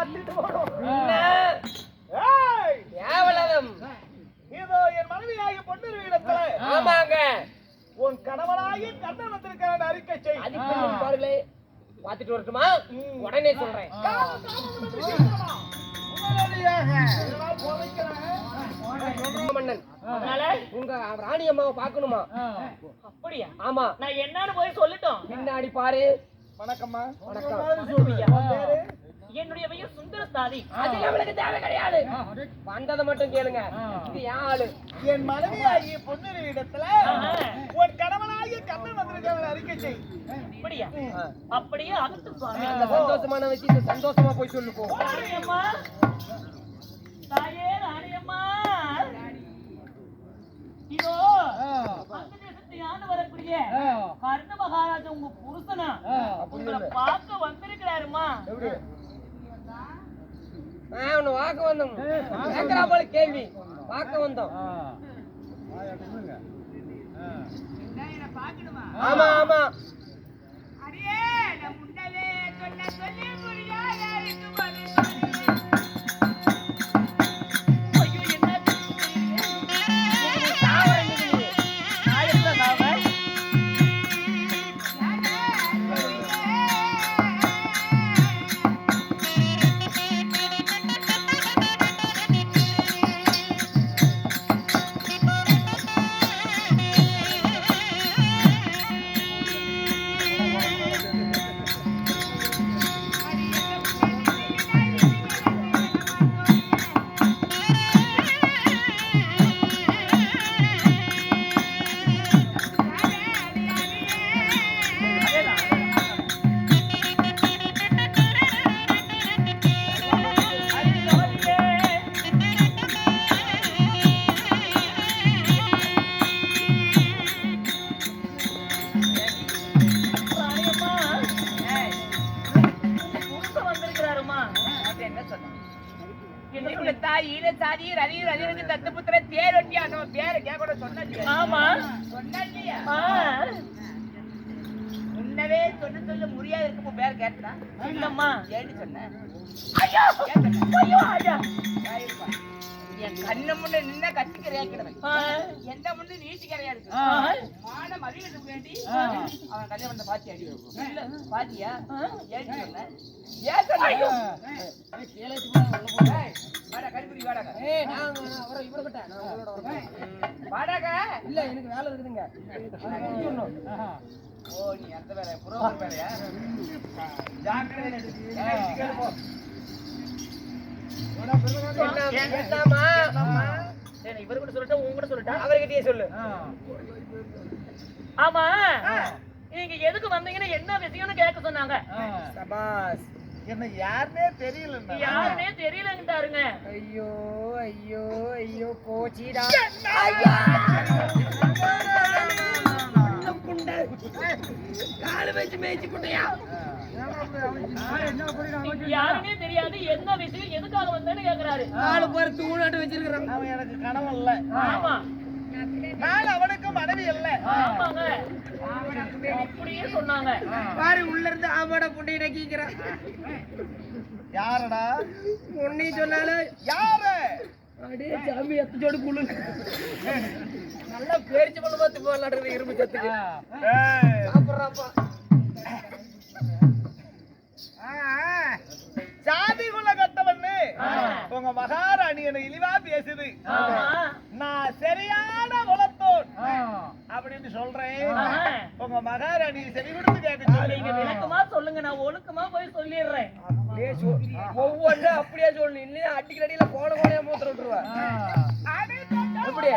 பார்த்துட்டு போறோம். இதோ என் மனைவியாகிய பொன்னிருவிடத்துல ஆமாங்க உன் கணவனாகி கண்ணன் வந்திருக்கிற அறிக்கை செய். பாருங்களே பார்த்துட்டு வரட்டுமா? உடனே சொல்றேன். மன்னன் உங்க ராணி அம்மாவை பாக்கணுமா? அப்படியா? ஆமா. நான் என்னன்னு போய் சொல்லட்டும். பின்னாடி பாரு. வணக்கம்மா. வணக்கம். என்னுடைய பெயர் சுந்தரஸ்தாதி. அது நம்மளுக்கு தேவை கிடையாது. வந்ததை மட்டும் கேளுங்க. இது யார் ஆளு? என் மனைவியாகிய பொன்னிருவிடத்துல உன் கணவனாகிய கண்ணன் வந்திருக்கிற அறிக்கை செய். அப்படியா? அப்படியே அகத்து சுவாமி. அந்த சந்தோஷமான விஷயத்தை சந்தோஷமா போய் சொல்லு போ. ராணியம்மா, தாயே ராணியம்மா, இதோ அந்த தேசத்தை ஆண்டு வரக்கூடிய கர்ண மகாராஜா உங்க புருஷனா உங்களை பார்க்க வந்திருக்கிறாருமா. வாக்க வந்தோம். கேட்கிறா போல கேள்வி. வாக்க வந்தோம். ஆமா ஆமா. அடியே நான் முன்னவே சொன்ன சொல்லி முடியாத முன்னவே சொல்ல முடியாது இருக்கும் பேர் கேட்டா இல்லம்மா ஏன்னு சொன்னேன். என் கண்ணு முன்ன நின்ன கத்திக்க ரேக்கிறவன் எந்த முன்னு நீட்டி கிடையாது. மானம் அறிவிக்க வேண்டி அவன் கல்யாணம் பாத்தி அடி பாத்தியா ஏன்னு சொன்ன. ஏன் சொன்ன இல்ல எனக்கு வேலை இருக்குதுங்க. ஓ நீ அந்த வேலை புரோகிராம் வேலையா? ஜாக்கிரதை இவரு கூட சொல்லட்டா உங்க சொல்லட்டா அவர்கிட்டயே சொல்லு. ஆமா நீங்க எதுக்கு வந்தீங்கன்னு என்ன விஷயம்னு கேட்க சொன்னாங்க. சபாஸ் என்ன யாருனே தெரியல. யாருனே தெரியலங்கட்டாருங்க. ஐயோ ஐயோ ஐயோ கோச்சிடா. யாருமே தெரியாது என்ன விஷயம் எதுக்காக வந்தேன்னு கேக்குறாரு. ஆளு பாரு தூணாட்டு வச்சிருக்கான். அவன் எனக்கு கணவன் இல்ல. ஆமா நான் அவனுக்கு மனைவி இல்ல. ஆமாங்க அப்படியே சொன்னாங்க. பாரு உள்ள இருந்து ஆமாடா புண்டைய நக்கிக்கிறான். யாரடா பொண்ணை சொன்னாலும் யாரு? அடே சாமி எத்தோடு குளு நல்லா பேரிச்சு பண்ண பார்த்து போடலாடுறது இரும்பு சத்துக்கு சாப்பிட்றாப்பா. சாதி குல கட்டவன்னு உங்க மகாராணி என்ன இழிவா பேசுது. நான் சரியான குலத்தோன் அப்படின்னு சொல்றேன். உங்க மகாராணி செவி கொடுத்து கேட்க நீங்க விளக்கமா சொல்லுங்க, நான் ஒழுக்கமா போய் சொல்லிடுறேன். ஒவ்வொன்றும் அப்படியே சொல்லணும். இல்லையா அடிக்கிற அடியில கோண கோணையா மூத்திர விட்டுருவேன். எப்படி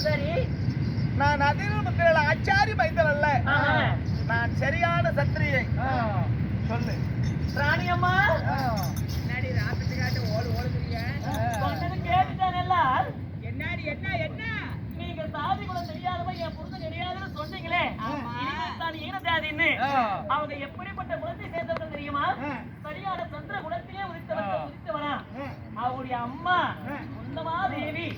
சரி. நான் அதிர்முத்திரல ஆச்சாரி மைந்தன் அல்ல. நான் சரியான சத்திரியை. சொல்லு ராணியம்மா. என்னடி ராத்திரி காட்ட ஓடுறீங்க? சொன்னது கேட்டுட்டானல்ல. என்னடி என்ன நீங்க சாதி குலம் தெரியாதவங்க என் புருஷன் தெரியாதுன்னு சொன்னீங்களே. தான் ஈன ஜாதின்னு. அவங்க எப்படிப்பட்ட குலத்தை சேர்ந்தவங்க தெரியுமா? சரியான சந்திர குலத்திலே உதித்தவனா. அவருடைய அம்மா குந்தமாதேவி,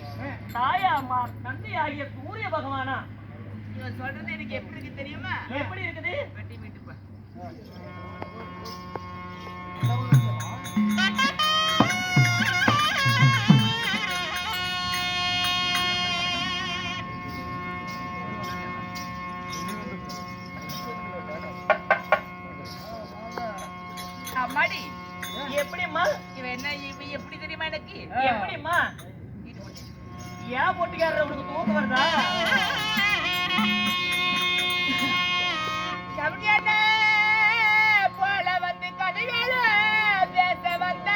தாயா அம்மா தந்தை ஆகிய சூரிய பகவானா. இவன் சொல்றது எனக்கு எப்படி இருக்கு தெரியுமா? எப்படி இருக்குது? வெட்டி விட்டுப்பா. அம்மாடி எப்படிம்மா? இவன் என்ன இவன் எப்படி தெரியுமா எனக்கு? எப்படிம்மா? ஏன் போட்டிக்காரர் உங்களுக்கு தூக்கம் வருதா? கவிஞன போல வந்து கதைகள பேச வந்த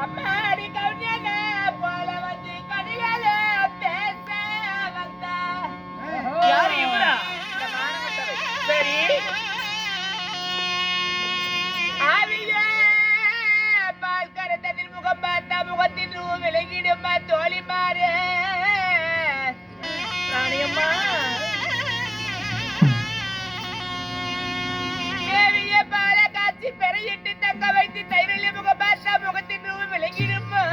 அம்மாடி கவிஞன போல வந்து கதைகள பேச வந்த யாரு இவரா? சரி. ஆவியே பால் கரத்ததில் முகம் பார்த்தா முகத்தின் ரூ விலகிடுமா தோழி மாறு ராணியம்மா. தேவிய பால காட்சி பெறையிட்டு தங்க வைத்து தைரில முகம் பார்த்தா முகத்தின் ரூ விலகிடுமா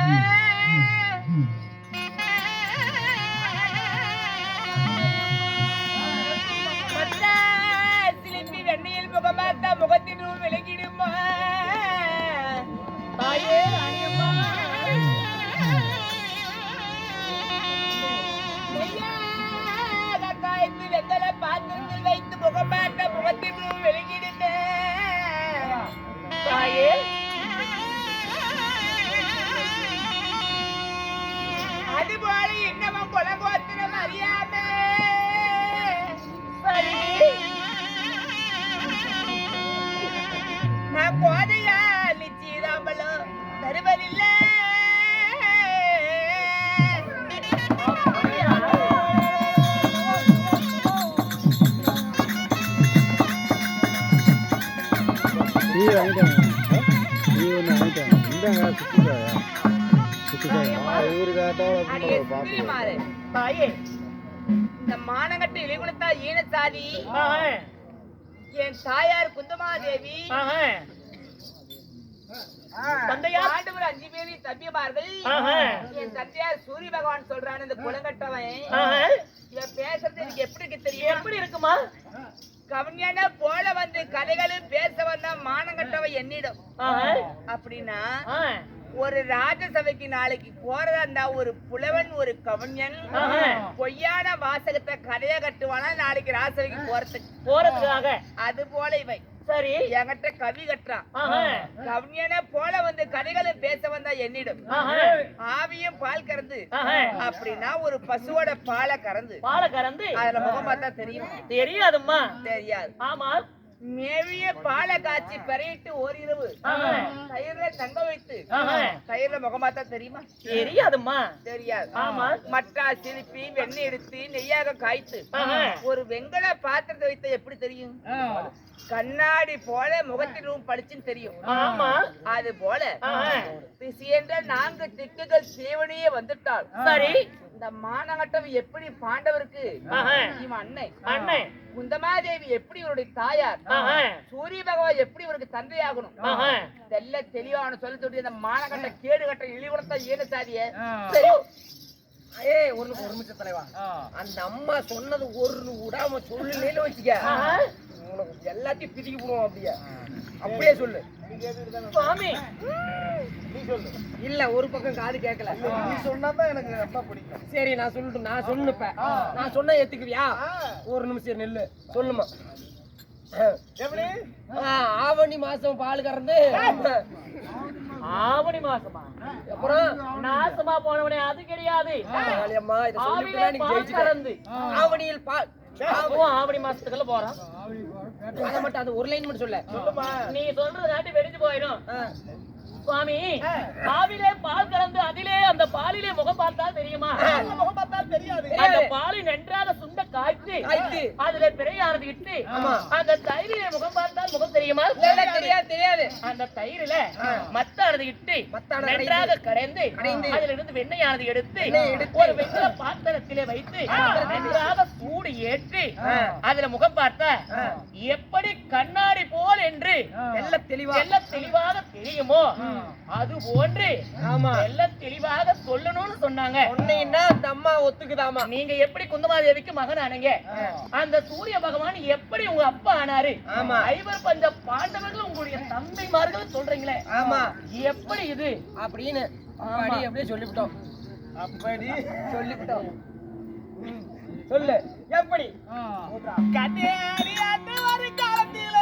சிலிப்பி வெண்ணையில் முகம் பார்த்தா முகத்தின் ரூ விலகிடுமா தாயே ராணியம்மா. காய்த்து வெங்கல பாத்திரத்தில் வைத்து முகம் பார்த்த முகத்தின் ரூ விலகிடுங்க தாயே. அதுபோல இன்னமும் குலகோத்திரம் அறியாம சரி. நான் கோதையா நிச்சயதாம்பலம் தருவதில்லை தாயே. இந்த மானகட்ட இளைகுணத்தா ஈனசாதி என் தாயார் குந்தமாதேவி தந்தையார் ஆண்டவர் 5 பேரின் தம்பியமார்கள் என் தந்தையார் சூரிய பகவான் சொல்றான் இந்த குலங்கட்டவன் இவன் பேசுறது எனக்கு எப்படி இருக்கு தெரியும்? எப்படி இருக்குமா? கவிஞன போல வந்து கதைகளும் பேச வந்தா மானங்கட்டவன் என்னிடம் அப்படின்னா ஒரு ராஜசபைக்கு நாளைக்கு போறதா இருந்தா ஒரு புலவன் ஒரு கவிஞன் பொய்யான வாசகத்தை கதையா கட்டுவானா நாளைக்கு ராஜசபைக்கு போறதுக்காக. அது போல இவை சரி. என்கிட்ட கவி கட்டுறான். கவிஞனை போல வந்து கதைகளும் பேச வந்தா என்னிடம் ஆவியும் பால் கறந்து அப்படின்னா ஒரு பசுவோட பாலை கறந்து அதுல முகம் பார்த்தா தெரியும்? தெரியாதும்மா. தெரியாது. ஆமா. மேவிய பாலை காய்ச்சி பெறையிட்டு ஓரிரவு தயிர்ல தங்க வைத்து தயிர்ல முகம் பார்த்தா தெரியுமா? தெரியாதும்மா. தெரியாது. ஆமா. மட்டா சிலிப்பி வெண்ணெய் எடுத்து நெய்யாக காய்த்து ஒரு வெங்கல பாத்திரத்தை வைத்த எப்படி தெரியும்? கண்ணாடி போல முகத்திலும் பளிச்சுன்னு தெரியும். ஆமா. அது போல திசையென்ற 4 திக்குகள் சேவனையே வந்துட்டாள். சரி. இந்த மானகட்டம் எப்படி பாண்டவருக்கு இவன் அன்னை, குந்தமாதேவி எப்படி இவருடைய தாயார், சூரிய பகவான் எப்படி இவருக்கு தந்தையாகணும் தெல்ல தெளிவான சொல்ல சொல்லி அந்த மானகட்ட கேடு கட்ட இழிவுணத்தை ஈன சாதிய ஒரு நிமிஷம் தலைவா. அந்த அம்மா சொன்னது ஒரு விடாம சொல்லு வச்சுக்க உனக்கு எல்லாத்தையும் பிரிக்க போடுவோம். அப்படியே சொல்லு சுவாமி. இல்ல ஒரு பக்கம் காது கேட்கல. நீ சொன்னாதான் எனக்கு ரொம்ப பிடிக்கும். சரி நான் சொல்லட்டும். நான் சொன்னப்ப நான் சொன்ன ஏத்துக்குவியா? ஒரு நிமிஷம் நெல்லு சொல்லுமா. எப்படி? ஆவணி மாசம் பால் கறந்து ஆவணி மாசமா? அப்புறம் நாசமா போனவனே அது கிடையாது. ஆவணியில் பால் ஆவணி மாசத்துக்குள்ள போறான். அது ஒரு லைன் மட்டும் சொல்ல. நீ சொல்றது நாட்டி வெடிச்சு போயிடும். சுவாமி பாவிலே பால் கலந்து அதிலே அந்த பாலிலே முகம் பார்த்தா தெரியுமா? முகம் பார்த்தா தெரியாது. அந்த பாலை நன்றாக சுண்ட காய்ச்சி அதுல பிறையாரது இட்டு அந்த தயிரிலே முகம் பார்த்தால் முகம் தெரியுமா? தெரியாது. அந்த தயிரில மத்தானது இட்டு நன்றாக கரைந்து அதில் இருந்து வெண்ணெயானது எடுத்து ஒரு வெண்கல பாத்திரத்திலே வைத்து நன்றாக சூடு ஏற்றி அதுல முகம் பார்த்தா எப்படி கண்ணாடி போல் என்று எல்லாம் தெளிவாக தெரியுமோ அது போன்று எல்லாம் தெளிவாக சொல்லணும்னு சொன்னாங்க. அந்த அம்மா ஒத்துக்குதாமா? நீங்க எப்படி குந்தமாதேவிக்கு மகன் ஆனீங்க, அந்த சூரிய பகவான் எப்படி உங்க அப்பா ஆனாரு, ஐவர் பஞ்ச பாண்டவர்கள் உங்களுடைய தந்தைமார்கள் சொல்றீங்களே, எப்படி இது அப்படின்னு அப்படியே சொல்லிவிட்டோம். சொல்லு எப்படி கண்ணேறியாட்டு ஒரு காலத்தில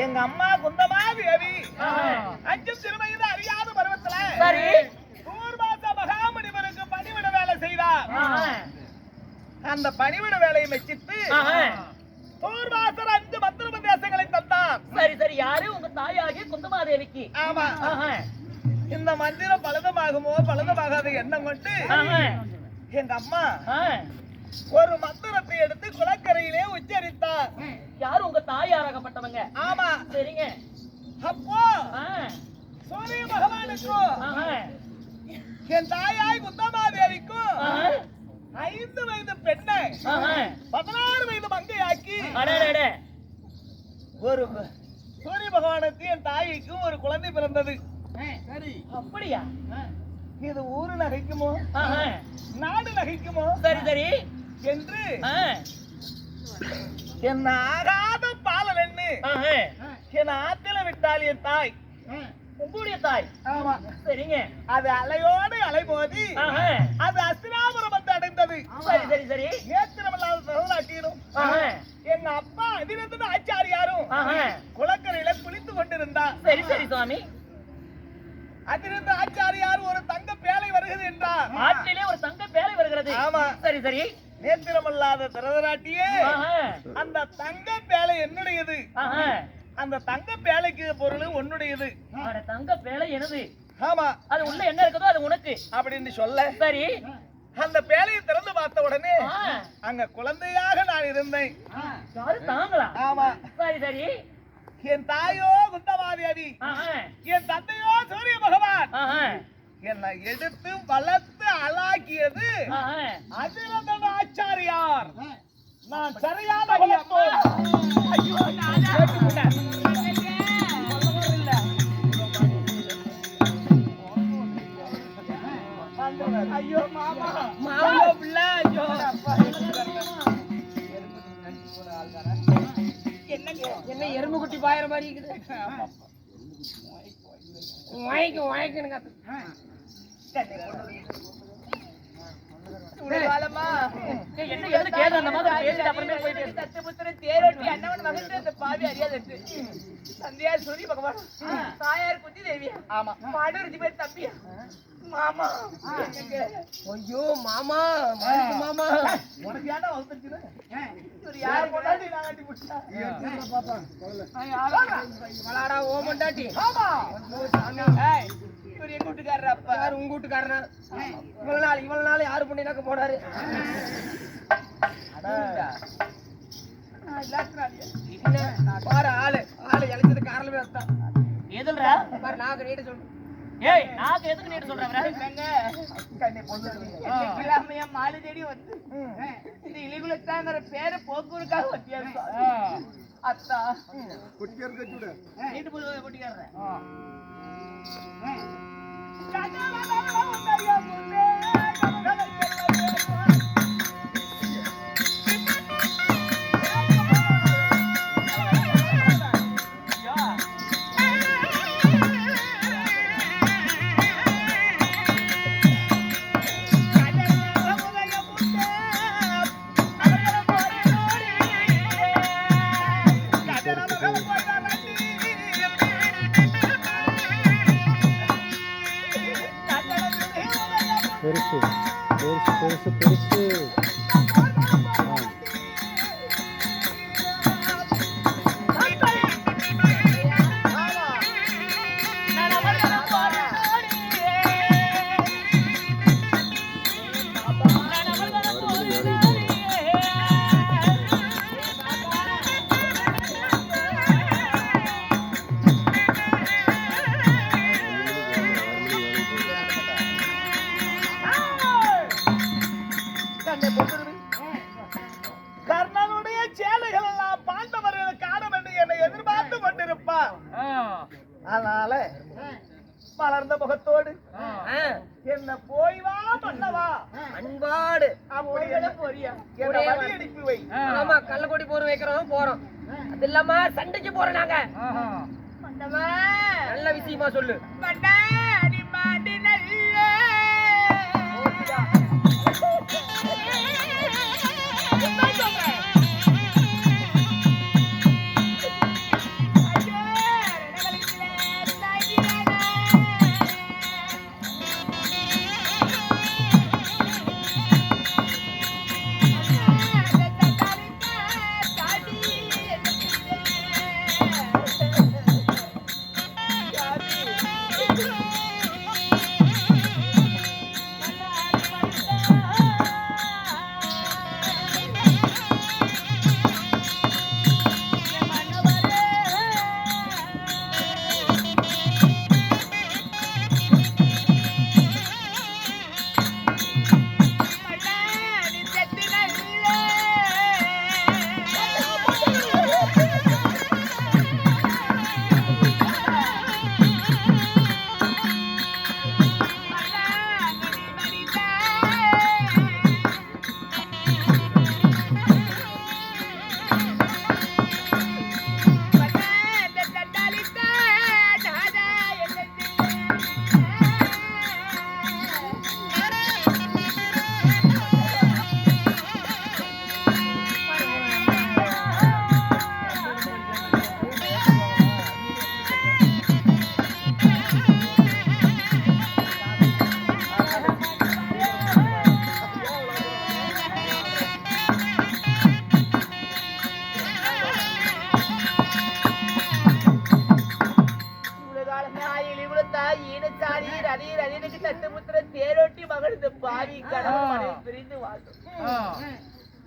எங்க அம்மா குந்தமாதேவி அஞ்சும் திருமையில அறியாத பருவத்துல தூர்வாச மகாமுனிவருக்கு பணிவிட வேலை செய்தார். அந்த பணிவிட வேலையை மெச்சித்து தூர்வாசர் 5 மந்திர உபதேசங்களை தந்தார். சரி யாரு உங்க தாயாகிய குந்தமாதேவிக்கு? ஆமா. இந்த மந்திரம் பலதமாகுமோ பலதமாகாத எண்ணம் கொண்டு எங்க அம்மா ஒரு மந்திரத்தை எடுத்து குளக்கரையிலே உச்சரித்தார். யாரு உங்க தாயாராகப்பட்டவங்க? ஆமா. சரிங்க. அப்போ சூரிய பகவானுக்கும் என் தாயாய் குந்தமாதேவிக்கும் 5 வயது பெண்ணை 16 வயது மங்கையாக்கி ஒரு சூரிய பகவானுக்கு என் தாய்க்கும் ஒரு குழந்தை பிறந்தது. அப்படியா? இது ஊரு நகைக்குமோ நாடு நகைக்குமோ சரி என்று என் ஆகாத பாலன் என்ன என் ஆத்தில விட்டால் என் தாய், உங்களுடைய தாய். ஆமா. சரிங்க. அது அலையோடு அலை மோதி அது அஸ்தினாபுரம் வந்து அடைந்தது. சரி ஏத்திரமில்லாத சகோதராட்டியும் எங்க அப்பா அதிரத்தின் ஆச்சாரியாரும் குளக்கரையில குளித்து கொண்டிருந்தார். சரி சுவாமி. அதிலிருந்து ஆச்சாரியார் ஒரு தங்க பேழை வருகிறது என்றார். ஆற்றிலே ஒரு தங்க பேழை வருகிறது. ஆமா. சரி நேத்திரமல்லாத திரதராட்டியே அந்த தங்க பேழை என்னுடையது, அந்த தங்க பேழைக்கு பொருள் உன்னுடையது. தங்க பேழை எனது. ஆமா. அது உள்ள என்ன இருக்குதோ அது உனக்கு அப்படின்னு சொல்ல சரி அந்த பேழையை திறந்து பார்த்த உடனே அங்க குழந்தையாக நான் இருந்தேன். யாரு தாங்களா? ஆமா. சரி என் தாயோ குந்தமாதேவி, என் தந்தையோ சூரிய பகவான் என்னை எடுத்து வளர்த்து அழாக்கியது அதிரதன் ஆச்சாரியார். நான் சரியான ஐயோ மாமா மாமா பிள்ளை ஐயோ என்ன எறும்பு குட்டி பாயிற மாதிரி இருக்குது. வாய்க்குன்னு பாவி அறியாது சந்தியா சூரிய பகவான் தாயார் குந்தி தேவியா பாடு பேர் தம்பியா மாமா. ஐயோ மாமா மாமா உனக்கு ஏன்டா வந்துருச்சு யாரு கொண்டாடி வளாடா ஓ மண்டாட்டி. இவர் எங்க வீட்டுக்காரர் அப்ப யாரு உங்க வீட்டுக்காரனா? இவ்வளவு நாள் யாரு பண்ணினாக்க போனாரு. பாரு ஆளு இழைச்சது காரணமே அதுதான். எதுல்றா பாரு நாக்கு நீட்டு சொல்லு. ஏய் நாக்கு எதுக்கு நீட்டு சொல்றேன் மாலை தேடி வந்து இந்த இலிகுலத்தாங்கிற பேரை போக்குவரக்காக வித்தியாசம் அத்தா நீட்டு போய் கொட்டிக்காரன். பெருசு பெருசு பெருசு பெருசு. கர்ணனுடைய சேலைகள் எல்லாம் பாண்டவர்கள் காணும் என்று என்னை எதிர்பார்த்து கொண்டிருப்பார். அதனால வளர்ந்த முகத்தோடு என்ன போய் வா பண்ணவா அன்பாடு அனுப்பி வை. ஆமா கள்ளக்கொடி போர் வைக்கிறோம் போறோம். அது இல்லாம சண்டைக்கு போறோம் நாங்க. நல்ல விஷயமா சொல்லு.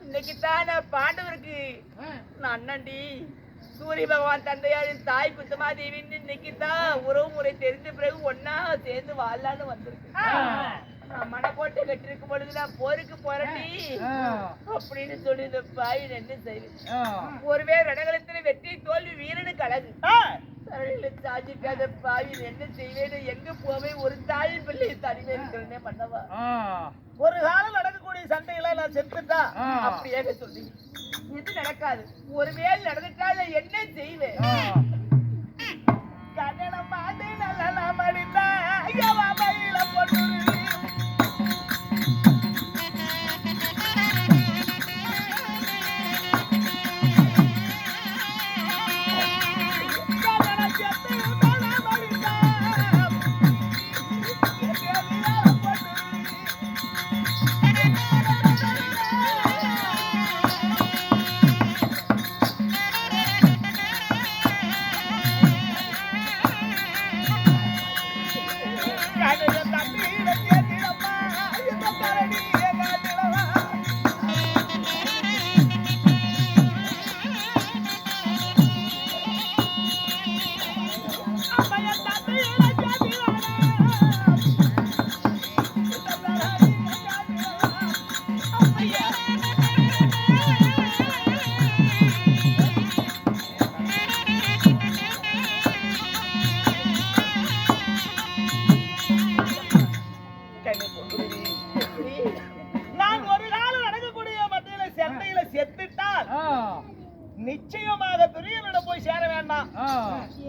இன்னைக்குதான் பாண்டவருக்கு அண்ணன்டி சூரிய பகவான் தந்தையாரின் தாய் குந்தமா தேவின்னு இன்னைக்குதான் உறவு முறை தெரிஞ்ச பிறகு ஒன்னா சேர்ந்து வாழலான்னு வந்திருக்கு. மன போட்டு கட்டிருக்கும் பொழுதுதான் போருக்கு போறடி அப்படின்னு சொல்லி இந்த பாய் என்ன செய்வேன். ஒருவே ரணகலத்துல வெற்றி தோல்வி வீரனுக்கு அழகு சாதிக்காத பாவி என்ன செய்வேன்னு எங்க போவே ஒரு தாய் பிள்ளை தனிமை இருக்கிறேன்னே பண்ணவா. ஒரு காலம் நடக்கக்கூடிய சண்டைகளை நான் செத்துட்டா அப்படியே சொல்லி எது நடக்காது. ஒருவேளை நடந்துட்டால என்ன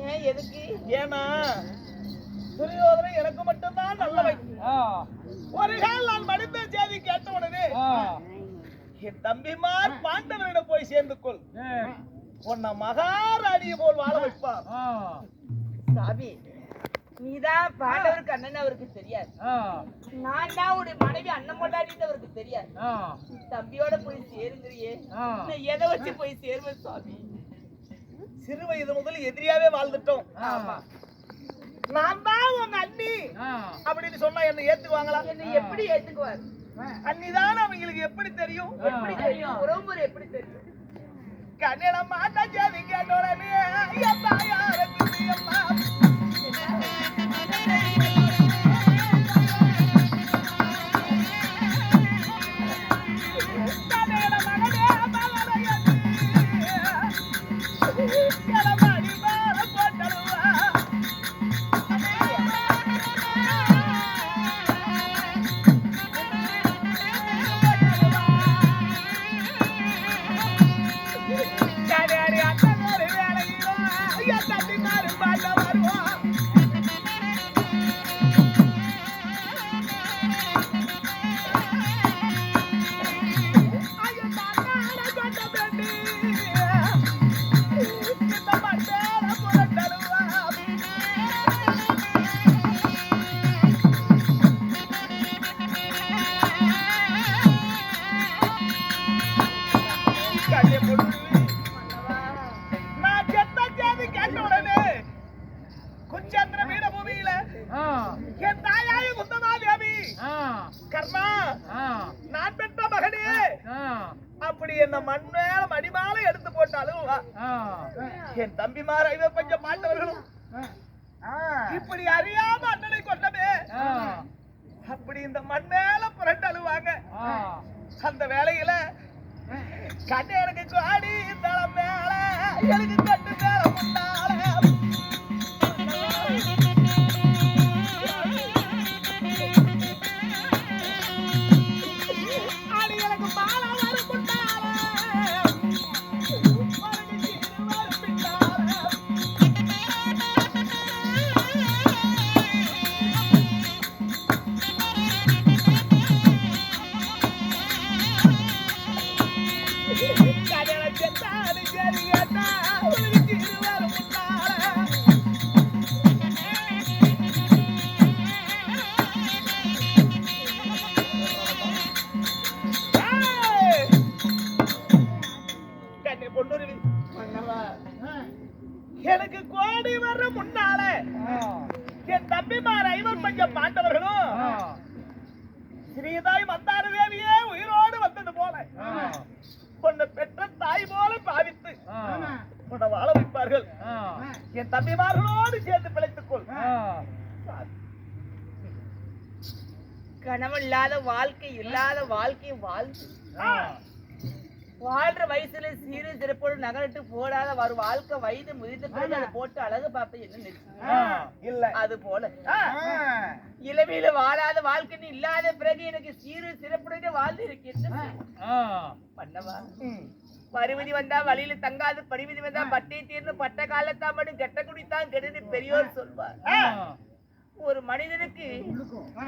ஏன் எதுக்கு? ஏன்னா துரியோதனை எனக்கு மட்டும்தான் நல்லவன். ஒரு கால் நான் மடிந்த செய்தி கேட்ட உடனே என் தம்பிமார் பாண்டவரிடம் போய் சேர்ந்து கொள், உன்னை மகாராணியை போல் வாழ வைப்பார். சாமி, நீதான் பாண்டவருக்கு அண்ணன் அவருக்கு தெரியாது, நான் தான் உடைய மனைவி அண்ணன் கொண்டாடின்னு அவருக்கு தெரியாது. தம்பியோட போய் சேருங்கிறியே, நான் எதை வச்சு போய் சேருவேன் சாமி? சிறு வயது முதல் எதிரியாவே வாழ்ந்துட்டோம். நான் தான் உங்க அண்ணி அப்படின்னு சொன்னா என்ன ஏத்துக்குவாங்களா? என்ன எப்படி ஏத்துக்குவார்? அண்ணிதான் அவங்களுக்கு எப்படி தெரியும்? எப்படி தெரியும்? உறவுமுறை எப்படி தெரியும்? கண்ணிடம் மாட்டா ஜாதி கேட்டோடனே ஐயா தாயாருக்கு அம்மா என் தம்பிமார் ஐவர் பஞ்ச பாண்டவர்களும் இப்படி அறியாம அண்ணனை கொண்டமே, அப்படி இந்த மண் மேல புரண்டு அழுவாங்க. அந்த வேளையில கண்ணு எனக்கு காடி தளம் மேல எனக்கு கட்டு மேல முன்னால அடி எனக்கு மாலை வரும் எனக்கு கோடி வர்ற முன்னால என் தம்பிமார் ஐவர் பஞ்ச பாண்டவர்களும் ஸ்ரீதாய் மந்தார தேவியே உயிரோடு வந்தது போல உன்னை பெற்ற தாய் போல பாவித்து உன்னை வாழ வைப்பார்கள். என் தம்பிமார்களோடு சேர்ந்து பிழைத்துக் கொள். கனவு இல்லாத வாழ்க்கை இல்லாத வாழ்க்கை வாழ்ந்து வாழ்ற வயசுல சீரு சிறப்போடு நகரட்டு போடாத ஒரு வாழ்க்கை வயது முதிர்ந்த பிறகு அதை போட்டு அழகு பார்ப்ப என்ன இல்ல அது போல இளமையில வாழாத வாழ்க்கை இல்லாத பிறகு எனக்கு சீரு சிறப்புடன் வாழ்ந்து இருக்கின்ற பண்ணவா? பருவதி வந்தா வழியில தங்காது, பரிவிதி வந்தா பட்டை தீர்ந்து பட்ட காலத்தான் மட்டும் கெட்ட குடித்தான் கெடுன்னு பெரியோர் சொல்வார். ஒரு மனிதனுக்கு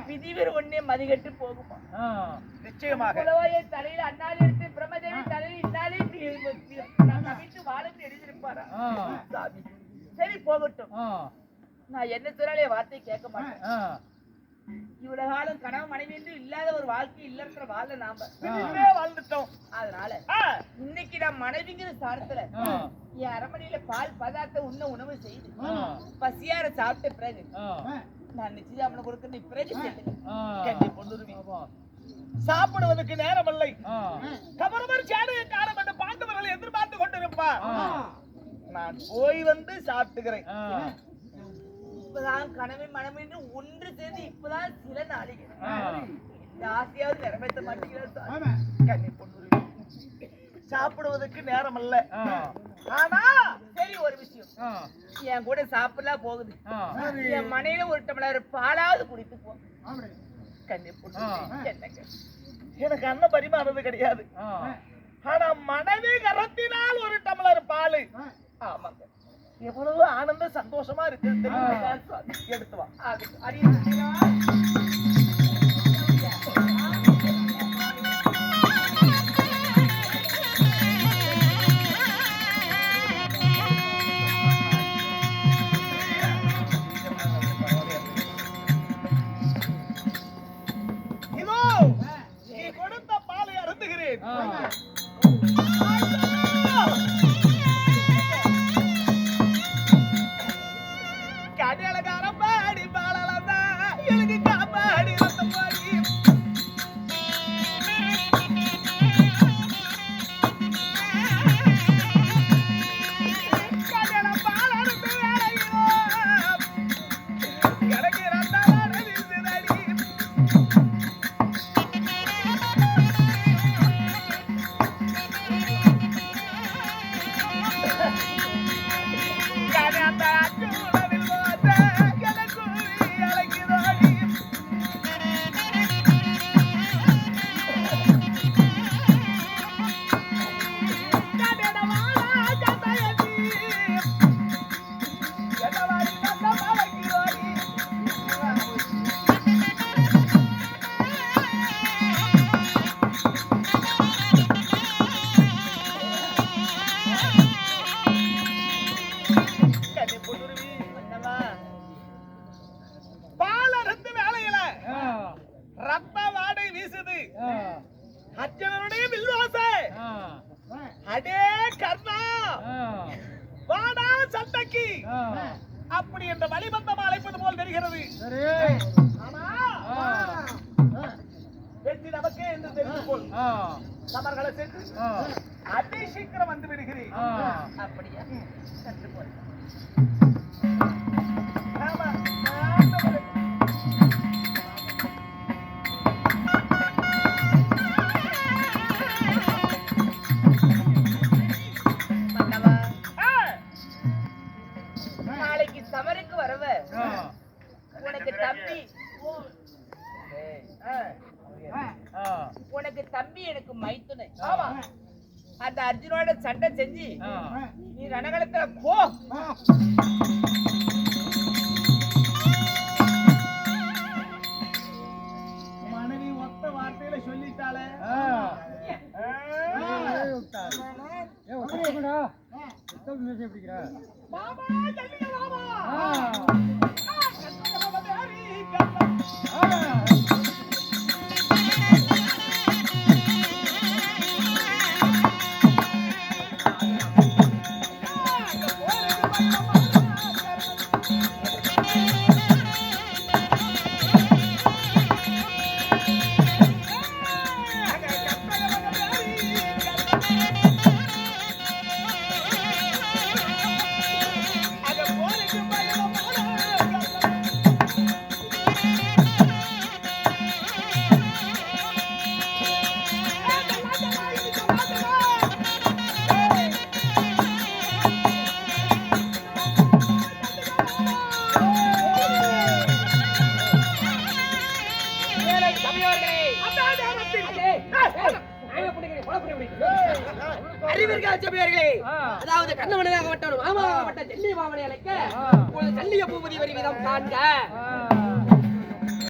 விதிவர் ஒன்னே மதிகட்டு போகுமா? நிச்சயமாக தலையில அண்ணாலே எடுத்து பிரம்மதேவி தலையில இன்னாலே வாழன்னு எழுதியிருப்பாரா? சரி போகட்டும், நான் என்ன சொன்னாலே வார்த்தை கேட்க மாட்டேன். இவ்வளவு காலம் கனவு மனைவி என்று இல்லாத ஒரு வாழ்க்கை இல்லற வாழ நாம வாழ்ந்துட்டோம். அதனால இன்னைக்கு நான் மனைவிங்கிற சாரத்துல என் அரமனையில பால் பதார்த்த உண்ண உணவு செய்து பசியார சாப்பிட்ட பிறகு நான் நிச்சயம் கொடுக்க பிறகு சாப்பிடுவதற்கு நேரம் இல்லை. கபரவர் சேனையை காலம் என்று பாண்டவர்களை எதிர்பார்த்து கொண்டிருப்பார். நான் போய் வந்து சாப்பிட்டுக்கிறேன். இப்பதான் கனவை மனமின்றி ஒன்று சேர்ந்து இப்பதான் சில நாளிகள் இந்த ஆசையாவது நிறைவேற்ற மாட்டேங்கிறார். சாப்பிடுவதற்கு நேரம் அல்ல. ஆனா சரி ஒரு விஷயம், என் கூட சாப்பிடலாம் போகுது, என் மனையில ஒரு டம்ளர் பாலாவது குடித்து போ. எனக்கு அண்ணன் பரிமாறது கிடையாது. ஆனா மனைவி கரத்தினால் ஒரு டம்ளர் பால். ஆமாங்க, எவ்வளவு ஆனந்த சந்தோஷமா இருக்கு தெரியுமா? எடுத்து வா. இதோ நீ கொடுத்த பாலை அருந்துகிறேன். கடையலகாரம் பாடி பாடலதா எனக்கு காப்பாடி ரத்தம் பாடி கடையலம் பாலருந்து வேலையோ எனக்கு ரத்தம் வீசுதடி. பாலருந்து வேலையில ரத்த வாடை வீசுது. அர்ஜுனனுடைய வில்வாசை அடே கர்ணா வாடா சண்டைக்கு அப்படி என்ற வழிபந்தம் அழைப்பது போல் தெரிகிறது. ஆனா வெற்றி நமக்கே என்று தெரிந்து கொள். சமர்களை சென்று அதி சீக்கிரம் வந்து விடுகிறேன். அப்படியா சற்று போய் ஆமா. நாளைக்கு சமருக்கு வரவ உனக்கு தம்பி உனக்கு தம்பி எனக்கு மைத்துனை. அந்த அர்ஜுனோட சண்டை செஞ்சு நீ ரணகளத்துல போ. மனைவி ஒத்த வார்த்தையில சொல்லிட்டாளே. மாமா ஜல்லிங்க மாமா. அதாவது கண்ணவனாகப்பட்டவன் மாமாவாகப்பட்ட செல்லி மாமனை அழைக்க சல்லிய பூபதி வரி விதம் காண்க.